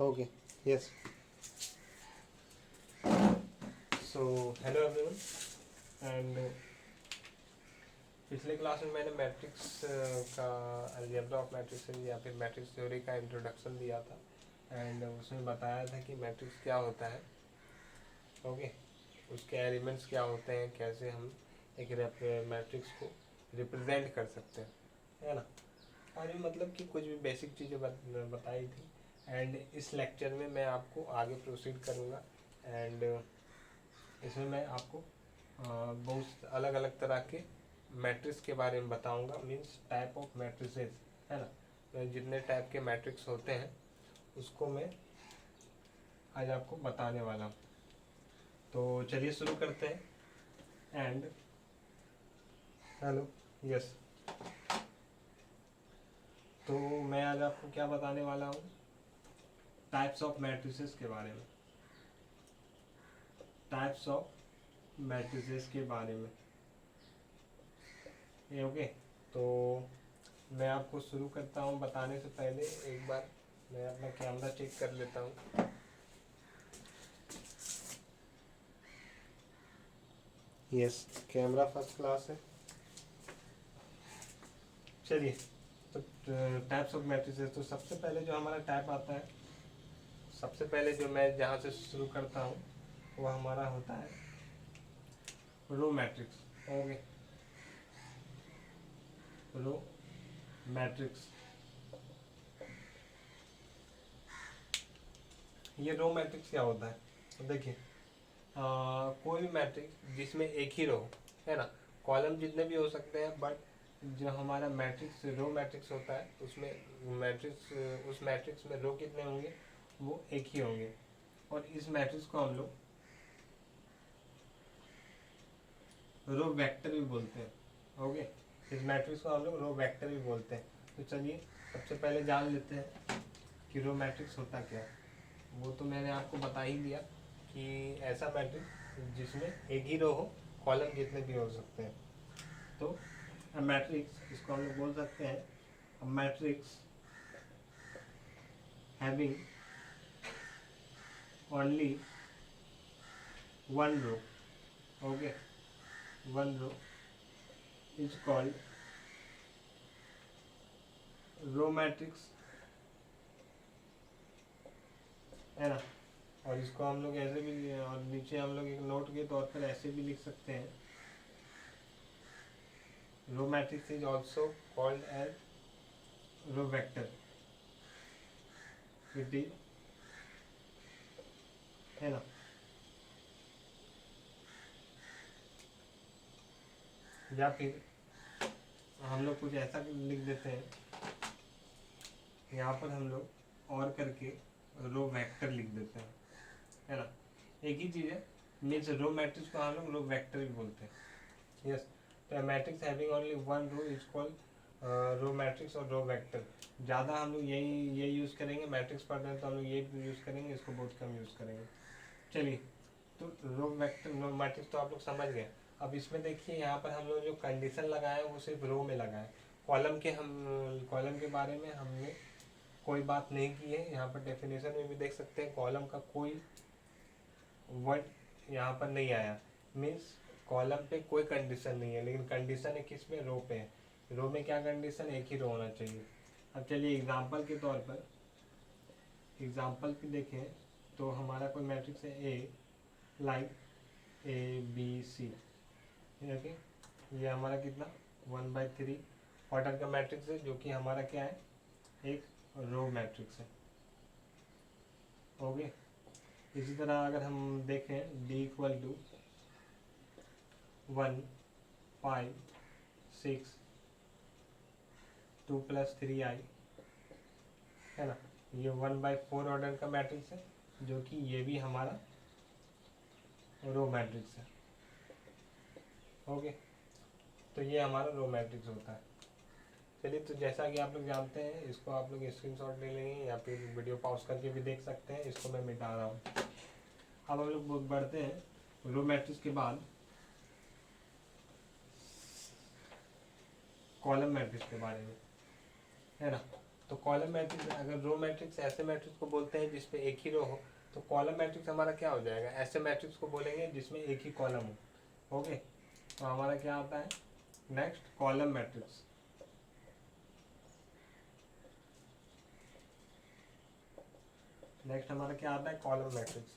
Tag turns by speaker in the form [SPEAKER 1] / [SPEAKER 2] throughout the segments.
[SPEAKER 1] Okay. Yes. So hello everyone and पिछले class में मैंने मैट्रिक्स का अलजेब्रा ऑफ मैट्रिक्स या फिर मैट्रिक्स थ्योरी का इंट्रोडक्शन दिया था एंड उसमें बताया था कि मैट्रिक्स क्या होता है। ओके, उसके एलिमेंट्स क्या होते हैं, कैसे हम एक मैट्रिक्स को रिप्रेजेंट कर सकते हैं, है ना। और ये मतलब कि कुछ भी बेसिक चीज़ें बताई थी एंड इस लेक्चर में मैं आपको आगे प्रोसीड करूँगा एंड इसमें मैं आपको बहुत अलग अलग तरह के मैट्रिक्स के बारे में बताऊंगा, मींस टाइप ऑफ मैट्रिसेस, है ना। तो जितने टाइप के मैट्रिक्स होते हैं उसको मैं आज आपको बताने वाला हूँ। तो चलिए शुरू करते हैं एंड हेलो यस। तो मैं आज आपको क्या बताने वाला हूँ, टाइप्स ऑफ मैट्रिसेस के बारे में, टाइप्स ऑफ मैट्रिसेस के बारे में। ये ओके। तो मैं आपको शुरू करता हूँ बताने से पहले एक बार मैं अपना कैमरा चेक कर लेता हूँ। यस, कैमरा फर्स्ट क्लास है। चलिए, तो टाइप्स ऑफ मैट्रिसेस, तो सबसे पहले जो हमारा टाइप आता है, सबसे पहले जो मैं जहाँ से शुरू करता हूँ वो हमारा होता है row matrix. Okay, row matrix. ये रो मैट्रिक्स क्या होता है, तो देखिए कोई भी मैट्रिक्स जिसमें एक ही रो, है ना, कॉलम जितने भी हो सकते हैं, बट जो हमारा मैट्रिक्स रो मैट्रिक्स होता है उसमें मैट्रिक्स, उस मैट्रिक्स में रो कितने होंगे, वो एक ही होंगे। और इस मैट्रिक्स को हम लोग रो वेक्टर भी बोलते हैं। ओके, इस मैट्रिक्स को हम लोग रो वेक्टर भी बोलते हैं। तो चलिए सबसे पहले जान लेते हैं कि रो मैट्रिक्स होता क्या है। वो तो मैंने आपको बता ही दिया कि ऐसा मैट्रिक्स जिसमें एक ही रो हो, कॉलम जितने भी हो सकते हैं। तो मैट्रिक्स, इसको हम लोग बोल सकते हैं matrix having only one row. Okay, one row is called row matrix, है ना। और इसको हम लोग ऐसे भी, और नीचे हम लोग एक नोट के तौर पर ऐसे भी लिख सकते हैं, row matrix is also called as row vector. It is, है ना। या फिर हम लोग कुछ ऐसा लिख देते हैं, यहाँ पर हम लोग और करके रो वेक्टर लिख देते हैं, है ना। एक ही चीज़ है, मीन्स रो मैट्रिक्स को हम लोग रो वेक्टर भी बोलते हैं। यस, तो matrix having only one row is called row matrix और रो वेक्टर। ज़्यादा हम लोग यही यूज़ करेंगे, मैट्रिक्स पढ़ रहे हैं तो हम लोग ये यूज़ करेंगे, इसको बहुत कम यूज़ करेंगे। चलिए, तो रो वेक्टर रो मैट्रिक्स तो आप लोग समझ गए। अब इसमें देखिए यहाँ पर हम लोग जो कंडीशन लगाए वो सिर्फ रो में लगाए, कॉलम के बारे में हमने कोई बात नहीं की है। यहाँ पर डेफिनेशन में भी देख सकते हैं कॉलम का कोई वर्ड यहाँ पर नहीं आया, मीन्स कॉलम पे कोई कंडीशन नहीं है, लेकिन कंडीशन है किस में, रो पे है। रो में क्या कंडीशन, एक ही रो होना चाहिए। अब चलिए एग्जांपल के तौर पर, एग्जांपल पे देखें तो हमारा कोई मैट्रिक्स है ए, लाइक ABC, ओके। ये हमारा कितना 1/3 ऑर्डर का मैट्रिक्स है, जो कि हमारा क्या है, एक रो मैट्रिक्स है। ओके, इसी तरह अगर हम देखें D = 1 5 6 2 + 3i, है ना। ये 1/4 ऑर्डर का मैट्रिक्स है, जो कि ये भी हमारा रो मैट्रिक्स है। ओके, तो ये हमारा रो मैट्रिक्स होता है। चलिए, तो जैसा कि आप लोग जानते हैं, इसको आप लोग स्क्रीनशॉट ले लेंगे या फिर वीडियो पॉज करके भी देख सकते हैं। इसको मैं मिटा रहा हूँ। अब हम लोग बढ़ते हैं रो मैट्रिक्स के बाद कॉलम मैट्रिक्स के बारे में, है ना। तो कॉलम मैट्रिक्स, अगर रो मैट्रिक्स ऐसे मैट्रिक्स को बोलते हैं जिसपे एक ही रो हो, तो कॉलम मैट्रिक्स हमारा क्या हो जाएगा, ऐसे मैट्रिक्स को बोलेंगे जिसमें एक ही कॉलम हो। ओके, तो हमारा क्या आता है नेक्स्ट कॉलम मैट्रिक्स। नेक्स्ट हमारा क्या आता है कॉलम मैट्रिक्स।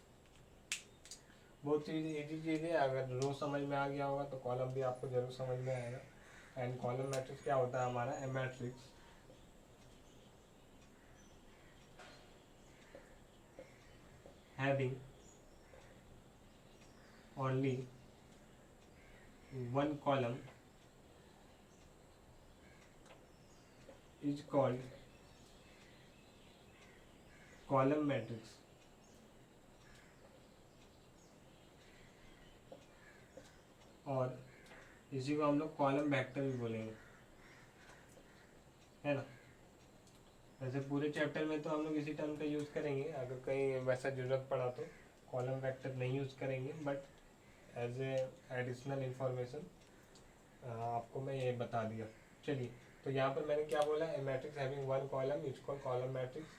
[SPEAKER 1] बहुत चीज इजी चीज है, अगर रो समझ में आ गया होगा तो कॉलम भी आपको जरूर समझ में आएगा। एंड कॉलम मैट्रिक्स क्या होता है हमारा, ए matrix having only one column is called column matrix। और इसी को हम लोग कॉलम वेक्टर भी बोलेंगे, है ना। वैसे पूरे चैप्टर में तो हम लोग इसी टर्म का यूज़ करेंगे, अगर कहीं वैसा ज़रूरत पड़ा तो कॉलम वेक्टर नहीं यूज़ करेंगे, but as a additional information आपको मैं ये बता दिया। चलिए, तो यहाँ पर मैंने क्या बोला, a matrix having one column is called column matrix.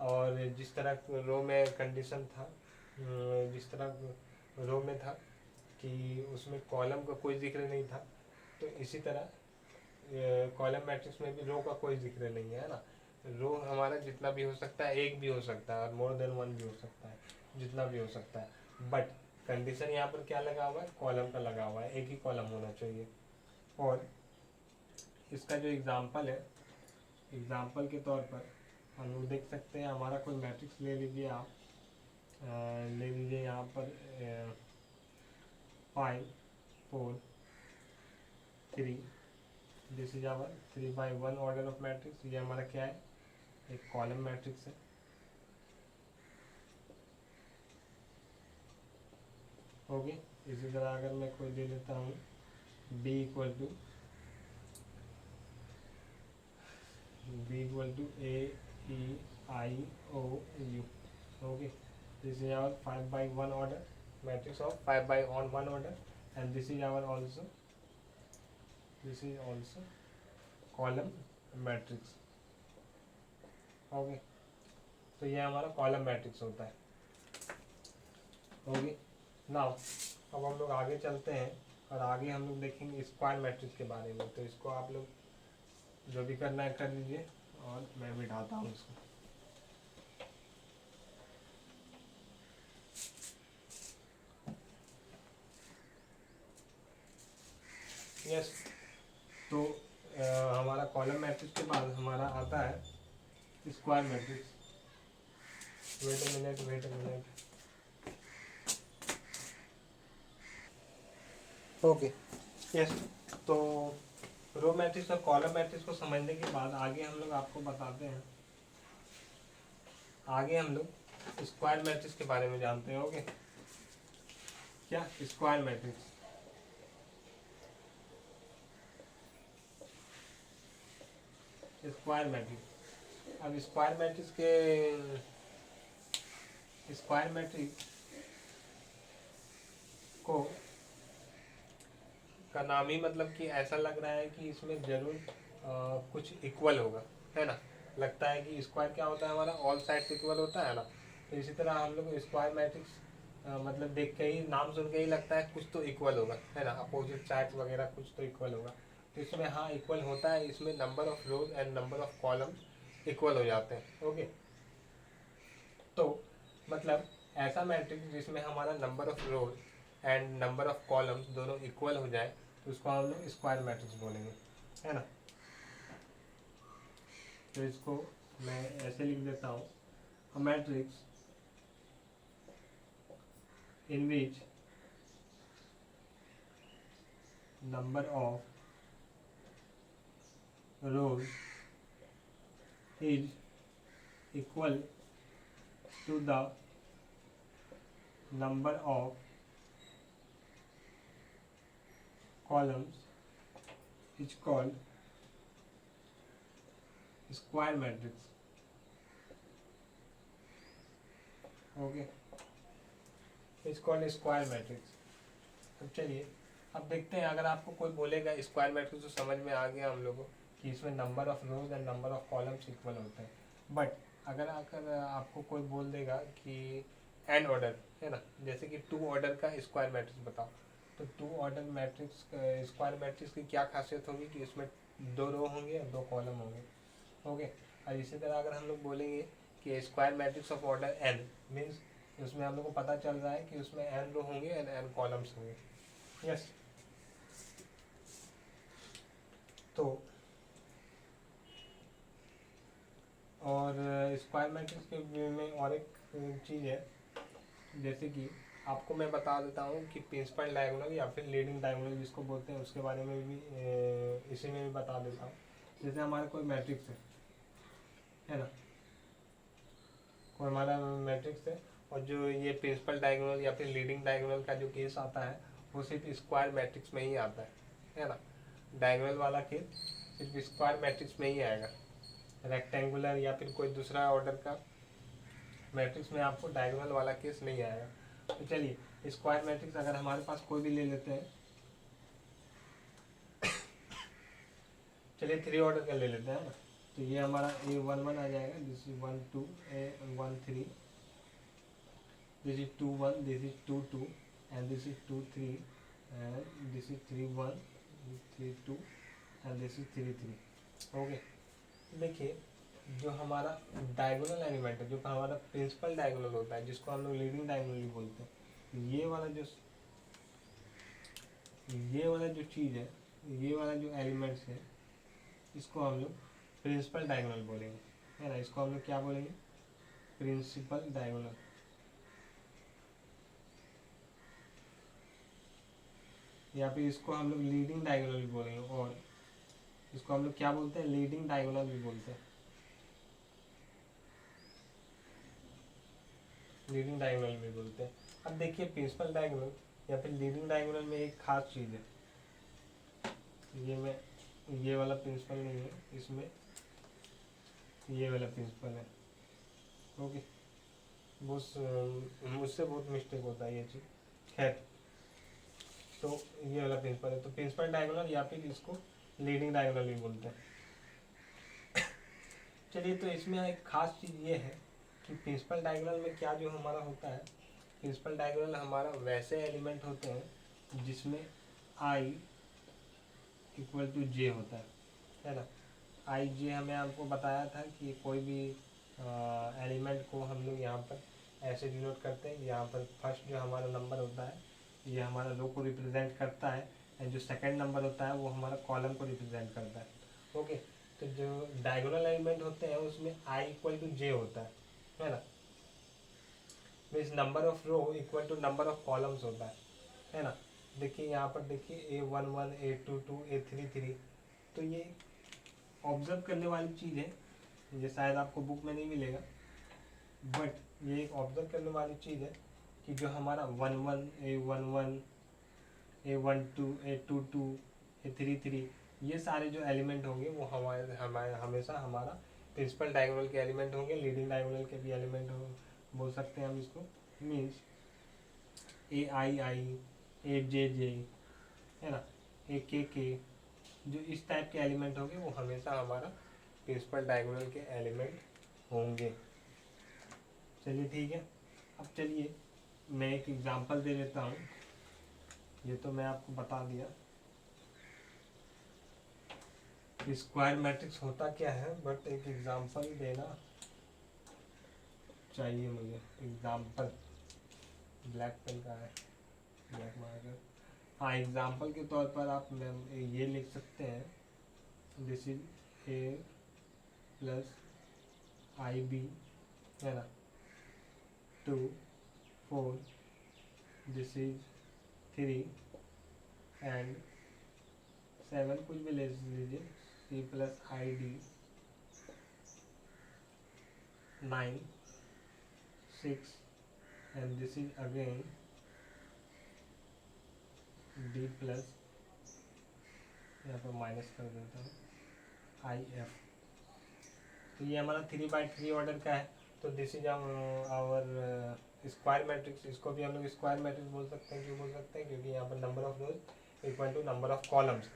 [SPEAKER 1] और जिस तरह रो में कंडीशन था, जिस तरह रो में था कि उसमें कॉलम का कोई जिक्र नहीं था, तो इसी तरह कॉलम मैट्रिक्स में भी रो का कोई जिक्र नहीं है ना। रो हमारा जितना भी हो सकता है, एक भी हो सकता है और मोर देन वन भी हो सकता है, जितना भी हो सकता है, बट कंडीशन यहाँ पर क्या लगा हुआ है, कॉलम का लगा हुआ है, एक ही कॉलम होना चाहिए। और इसका जो एग्जाम्पल है, एग्जाम्पल के तौर पर हम लोग देख सकते हैं, हमारा कोई मैट्रिक्स ले लीजिए आप, ले लीजिए यहाँ पर 5 4 3, this is our 3x1 order of matrix. ये हमारा क्या है, एक कॉलम मैट्रिक्स है। ओके, इसी तरह अगर मैं कोई दे देता हूँ b equal to a e i o u। Okay, this is our 5x1 order matrix of 5x1 order, and this is our also, this is also column matrix. Okay, तो ये हमारा कॉलम मैट्रिक्स होता है। Okay, now अब हम लोग आगे चलते हैं और आगे हम लोग देखेंगे स्क्वायर मैट्रिक्स के बारे में। तो इसको आप लोग जो भी करना है कर लीजिए, और मैं बिठाता हूँ इसको। यस, तो हमारा कॉलम मैट्रिक्स के बाद हमारा आता है square matrix. Wait a minute, wait a minute. Okay, yes, तो रो मैट्रिक्स और कॉलम मैट्रिक्स को समझने के बाद आगे हम लोग आपको बताते हैं, आगे हम लोग स्क्वायर मैट्रिक्स के बारे में जानते हैं। ओके, क्या स्क्वायर मैट्रिक्स, स्क्वायर मैट्रिक्स। अब स्क्वायर मैट्रिक्स के, स्क्वायर मैट्रिक्स को का नाम ही मतलब कि ऐसा लग रहा है कि इसमें जरूर कुछ इक्वल होगा, है ना। लगता है कि स्क्वायर क्या होता है हमारा, ऑल साइड्स इक्वल होता है ना। तो इसी तरह हम लोग स्क्वायर मैट्रिक्स मतलब देख के ही, नाम सुन के ही लगता है कुछ तो इक्वल होगा, है ना, अपोजिट साइड्स वगैरह कुछ तो इक्वल होगा। तो इसमें हाँ इक्वल होता है, इसमें number of rose and number of columns equal हो जाते हैं। ओके, तो मतलब ऐसा मैट्रिक्स जिसमें हमारा number of rose and number of columns दोनों इक्वल हो जाए, तो उसको हम लोग स्क्वायर मैट्रिक्स बोलेंगे, है ना। तो इसको मैं ऐसे लिख देता हूँ, a matrix in which number of rows is equal to the number of columns is called square matrix। Okay, is called square matrix. अब चलिए, अब देखते हैं, अगर आपको कोई बोलेगा स्क्वायर मैट्रिक्स तो समझ में आ गया हम लोगों को, कि इसमें number of rose and number of columns equal होते हैं। बट अगर आपको कोई बोल देगा कि एन ऑर्डर है ना, जैसे कि 2 ऑर्डर का स्क्वायर मैट्रिक्स बताओ, तो 2 ऑर्डर मैट्रिक्स स्क्वायर मैट्रिक्स की क्या खासियत होगी कि उसमें 2 रो होंगे और 2 कॉलम होंगे। ओके, और इसी तरह अगर हम लोग बोलेंगे कि square matrix of order N means उसमें हम लोग को पता चल रहा है कि उसमें एन रो होंगे एंड एन कॉलम्स होंगे। यस, तो और स्क्वायर मैट्रिक्स के व्यू में और एक चीज़ है, जैसे कि आपको मैं बता देता हूँ कि प्रिंसिपल डायगोनल या फिर लीडिंग डायगोनल जिसको बोलते हैं उसके बारे में भी इसी में भी बता देता हूँ। जैसे हमारा कोई मैट्रिक्स है ना, कोई हमारा मैट्रिक्स है और जो ये प्रिंसिपल डायगोनल या फिर लीडिंग डायगोनल का जो केस आता है वो सिर्फ स्क्वायर मैट्रिक्स में ही आता है ना। डायगोनल वाला केस सिर्फ स्क्वायर मैट्रिक्स में ही आएगा, रेक्टेंगुलर या फिर कोई दूसरा ऑर्डर का मैट्रिक्स में आपको डायगोनल वाला केस नहीं आएगा। तो चलिए स्क्वायर मैट्रिक्स अगर हमारे पास कोई भी ले लेते हैं, चलिए 3 ऑर्डर का ले लेते हैं ना, तो ये हमारा A11 आ जाएगा, this is 1 2 A13, this is 2 1, this is 2 2 and this is 2 3 and this is 3 1 3 2 and this is 3 3। Okay, देखिए जो हमारा डायगोनल एलिमेंट है, जो हमारा प्रिंसिपल डायगोनल होता है जिसको हम लोग लीडिंग डायगोनल भी बोलते हैं, ये वाला जो चीज़ है, ये वाला जो एलिमेंट्स है इसको हम लोग प्रिंसिपल डायगोनल बोलेंगे, है ना। इसको हम लोग क्या बोलेंगे, प्रिंसिपल डायगोनल। या फिर इसको हम लोग लीडिंग डायगोनल भी बोलेंगे, और इसको हम लोग क्या बोलते हैं, लीडिंग डायगोनल भी बोलते हैं, लीडिंग डायगोनल भी बोलते हैं। अब देखिए प्रिंसिपल डायगोनल या फिर लीडिंग डायगोनल में एक खास चीज़ है, ये वाला प्रिंसिपल नहीं है, इसमें ये वाला प्रिंसिपल है। ओके, मुझसे बहुत मिस्टेक होता है ये चीज़, खैर। तो ये वाला प्रिंसिपल है, तो प्रिंसिपल डायगोनल या फिर इसको लीडिंग डायगोनल भी बोलते हैं। चलिए, तो इसमें एक खास चीज़ ये है कि प्रिंसिपल डायगोनल में क्या जो हमारा होता है, प्रिंसिपल डायगोनल हमारा वैसे एलिमेंट होते हैं जिसमें आई इक्वल टू जे होता है ना। आई जे हमें आपको बताया था कि कोई भी एलिमेंट को हम लोग यहाँ पर ऐसे डिनोट करते हैं, यहाँ पर फर्स्ट जो हमारा नंबर होता है ये हमारा रो को रिप्रेजेंट करता है, एंड जो सेकंड नंबर होता है वो हमारा कॉलम को रिप्रेजेंट करता है। ओके, तो जो डायगोनल एलिमेंट होते हैं उसमें आई इक्वल टू जे होता है ना। Means number of row equal to number of columns होता है ना। देखिए यहाँ पर देखिए A11 A22 A33, तो ये ऑब्जर्व करने वाली चीज़ है, ये शायद आपको बुक में नहीं मिलेगा, बट ये एक ऑब्जर्व करने वाली चीज़ है कि जो हमारा 11 A11 A12 A22 A33 ये सारे जो एलिमेंट होंगे वो हमारे हमारे हमेशा हमारा प्रिंसिपल डायगोनल के एलिमेंट होंगे, लीडिंग डायगोनल के भी एलिमेंट बोल सकते हैं हम इसको। मीन्स AII AJJ है ना, AKK, जो इस टाइप के एलिमेंट होंगे वो हमेशा हमारा प्रिंसिपल डायगोनल के एलिमेंट होंगे। चलिए ठीक है, अब चलिए मैं एक एग्जांपल दे देता हूँ, ये तो मैं आपको बता दिया स्क्वायर मैट्रिक्स होता क्या है, बट एक एग्जांपल देना चाहिए मुझे। एग्जांपल, ब्लैक पेन का है, ब्लैक मार्कर। हाँ, एग्जांपल के तौर पर आप ये लिख सकते हैं, this is A plus IB है ना 2 4, दिस इज 3 एंड 7, कुछ भी ले लीजिए, C plus ID 9 6 and this is again D plus, यहाँ पर माइनस कर देता हूँ IF। तो ये हमारा 3/3 ऑर्डर का है, तो this is our square matrix. इसको भी हम लोग स्क्वायर मैट्रिक्स बोल सकते हैं, क्यों बोल सकते हैं, क्योंकि यहाँ पर number of rows equal to number of columns.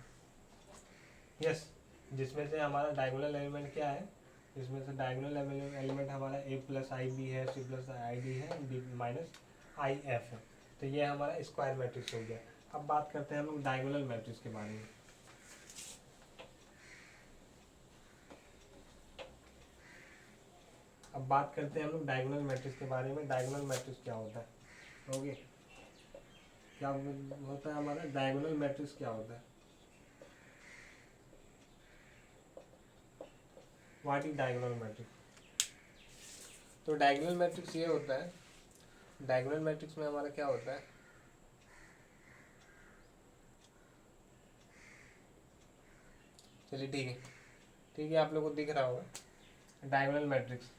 [SPEAKER 1] Yes, जिसमें से हमारा डायगोनल एलिमेंट क्या है, जिसमें से डायगोनल एलिमेंट हमारा a प्लस आई बी है, c प्लस आई डी है, d माइनस आई एफ है। तो ये हमारा स्क्वायर मैट्रिक्स हो गया। अब बात करते हैं हम लोग डायगोनल मैट्रिक्स के बारे में। अब बात करते हैं हम लोग डायगोनल मैट्रिक्स के बारे में। डायगोनल मैट्रिक्स क्या होता है? ओके, क्या होता है हमारा डायगोनल मैट्रिक्स? क्या होता है? What is diagonal matrix? तो डायगोनल मैट्रिक्स ये होता है, डायगोनल मैट्रिक्स में हमारा क्या होता है, चलिए ठीक है, आप लोगों को दिख रहा होगा डायगोनल मैट्रिक्स।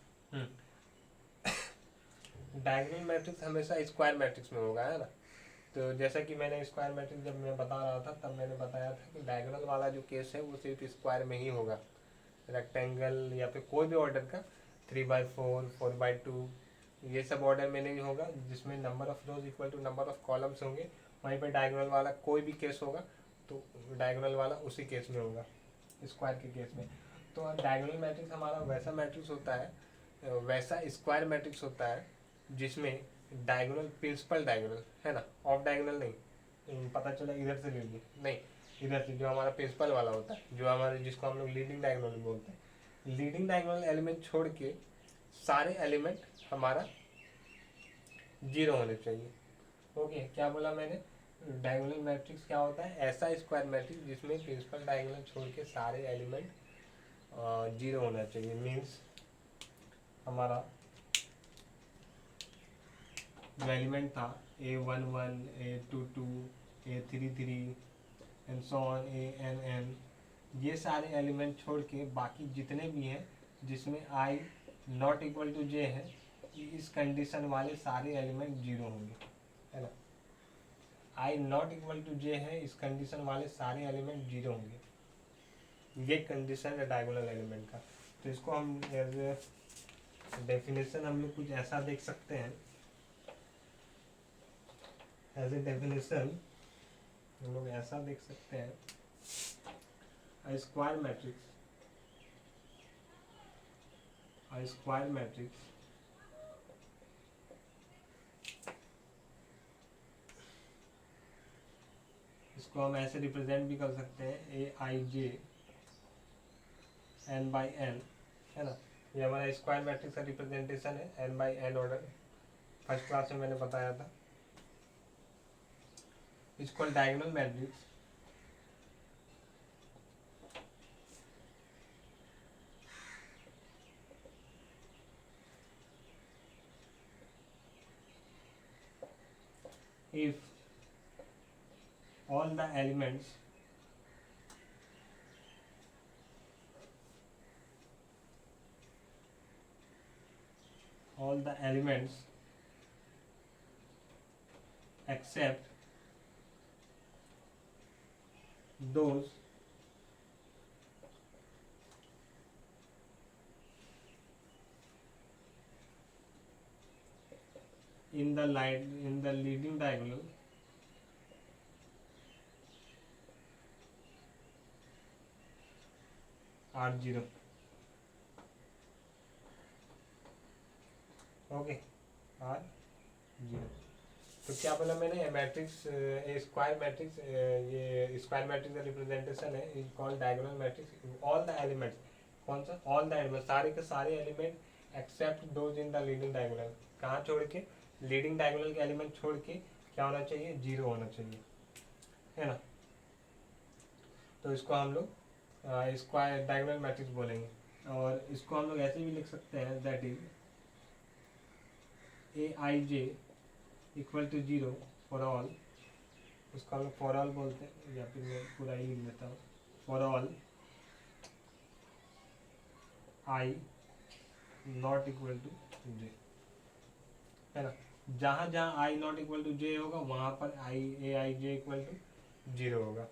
[SPEAKER 1] डायगोनल मैट्रिक्स हमेशा स्क्वायर मैट्रिक्स में होगा, है ना। तो जैसा कि मैंने स्क्वायर मैट्रिक्स जब मैं बता रहा था तब मैंने बताया था कि डायगोनल वाला जो केस है वो सिर्फ स्क्वायर में ही होगा। रेक्टेंगल या फिर कोई भी ऑर्डर का 3/4, 4/2, ये सब ऑर्डर में नहीं होगा जिसमें number of rows equal to number of columns होंगे। वहीं पर डायगोनल वाला कोई भी केस होगा तो डायगोनल वाला उसी केस में होगा, स्क्वायर के केस में। तो डायगोनल मैट्रिक्स हमारा वैसा मैट्रिक्स होता है, वैसा स्क्वायर मैट्रिक्स होता है जिसमें डायगोनल प्रिंसिपल डायगोनल है ना, ऑफ डायगोनल नहीं। पता चला इधर से ले ली नहीं, इधर से जो हमारा प्रिंसिपल वाला होता है, जो हमारे जिसको हम लोग लीडिंग डायगोनल बोलते हैं, लीडिंग डायगोनल एलिमेंट छोड़ के सारे एलिमेंट हमारा जीरो होने चाहिए। ओके, क्या बोला मैंने? डायगोनल मैट्रिक्स क्या होता है? ऐसा स्क्वायर मैट्रिक्स जिसमें प्रिंसिपल डायगोनल छोड़ के सारे एलिमेंट जीरो होना चाहिए। मीन्स हमारा जो एलिमेंट था A11, A22, A33 and so on, ANN, ये सारे एलिमेंट छोड़ के बाकी जितने भी हैं जिसमें I not equal to J है, इस कंडीशन वाले सारे एलिमेंट जीरो होंगे, है ना। I not equal to J है, इस कंडीशन वाले सारे एलिमेंट जीरो होंगे। ये कंडीशन है डायगोनल एलिमेंट का। तो इसको हम एज ए डेफिनेशन हम लोग कुछ ऐसा देख सकते हैं, एज ए डेफिनेशन हम लोग ऐसा देख सकते हैं, a square matrix इसको हम ऐसे रिप्रेजेंट भी कर सकते हैं AIJ n/n, है ना। ये हमारा स्क्वायर मैट्रिक्स का रिप्रेजेंटेशन है, n/n ऑर्डर, फर्स्ट क्लास में मैंने बताया था। इसको diagonal matrix if all the elements except those in the leading diagonal are zero। Okay, are zero. तो क्या बोला मैंने? मैट्रिक्स स्क्वायर मैट्रिक्स, ये स्क्वायर मैट्रिक्स का रिप्रेजेंटेशन है, is called diagonal matrix. All the elements, कौन सा? ऑल द एलिमेंट्स, सारे के सारे element except those in the leading diagonal. कहाँ छोड़ के? लीडिंग डायगोनल के एलिमेंट छोड़ के क्या होना चाहिए? जीरो होना चाहिए, है ना। तो इसको हम लोग स्क्वायर डायगोनल मैट्रिक्स बोलेंगे। और इसको हम लोग ऐसे भी लिख सकते हैं, that is AIJ equal to zero for all, उसको हम लोग फॉर ऑल बोलते हैं, या फिर मैं पूरा ही लिख देता हूँ, for all I not equal to J, है ना। जहाँ जहाँ I not equal to J होगा वहाँ पर AIJ इक्वल टू जीरो होगा।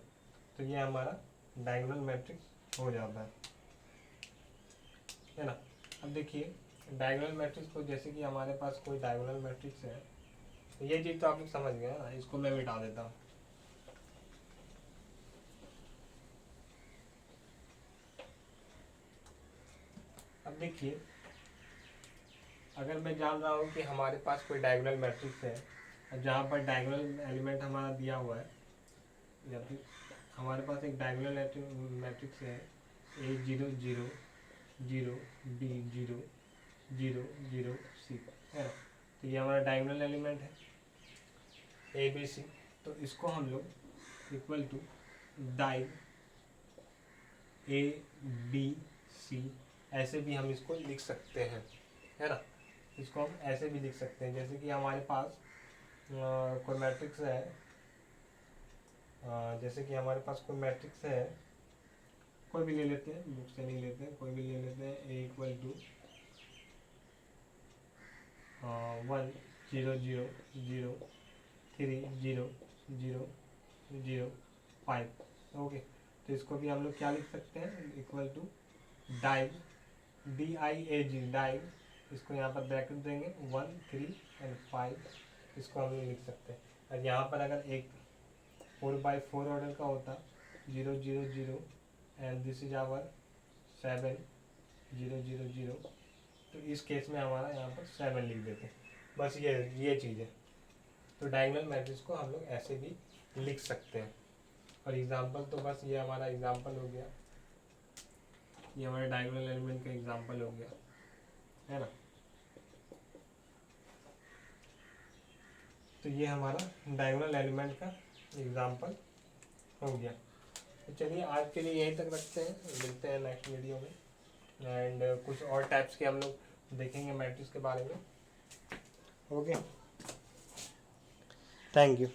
[SPEAKER 1] तो ये हमारा डायगोनल मैट्रिक्स हो जाता है ना। अब देखिए डायगोनल मैट्रिक्स को, जैसे कि हमारे पास कोई डायगोनल मैट्रिक्स है, तो ये चीज़ तो आप लोग समझ गए ना, इसको मैं मिटा देता हूँ। देखिए अगर मैं जान रहा हूँ कि हमारे पास कोई डायगोनल मैट्रिक्स है, जहाँ पर डायगोनल एलिमेंट हमारा दिया हुआ है, या फिर हमारे पास एक डायगोनल मैट्रिक्स है A0 0 0 B0 0 0 C है ना, तो ये हमारा डायगोनल एलिमेंट है ABC। तो इसको हम लोग इक्वल टू डाइ ABC ऐसे भी हम इसको लिख सकते हैं, है ना। इसको हम ऐसे भी लिख सकते हैं, जैसे कि हमारे पास कोई मैट्रिक्स है, जैसे कि हमारे पास कोई मैट्रिक्स है, कोई भी ले लेते हैं, बुक से नहीं लेते हैं, कोई भी ले लेते हैं, A इक्वल टू 1 0 0 0 3 0 0 0 5। ओके, तो इसको भी हम लोग क्या लिख सकते हैं, equal to dive DIAG dive, इसको यहाँ पर ब्रैकेट देंगे 1 3 एंड 5, इसको हम लोग लिख सकते हैं। और यहाँ पर अगर एक 4x4 ऑर्डर का होता 0 0 0 एंड दिस इज आवर 7 0 0 0, तो इस केस में हमारा यहाँ पर 7 लिख देते हैं। बस ये चीज़ है। तो डायगोनल मैट्रिक्स को हम लोग ऐसे भी लिख सकते हैं। और एग्जांपल तो बस ये हमारा एग्जांपल हो गया, ये हमारे डायगोनल एलिमेंट का एग्जांपल हो गया, है ना। तो ये हमारा डायगोनल एलिमेंट का एग्जांपल हो गया। तो चलिए आज के लिए यहीं तक रखते हैं, मिलते हैं नेक्स्ट वीडियो में, एंड कुछ और टाइप्स के हम लोग देखेंगे मैट्रिक्स के बारे में। Okay, thank you.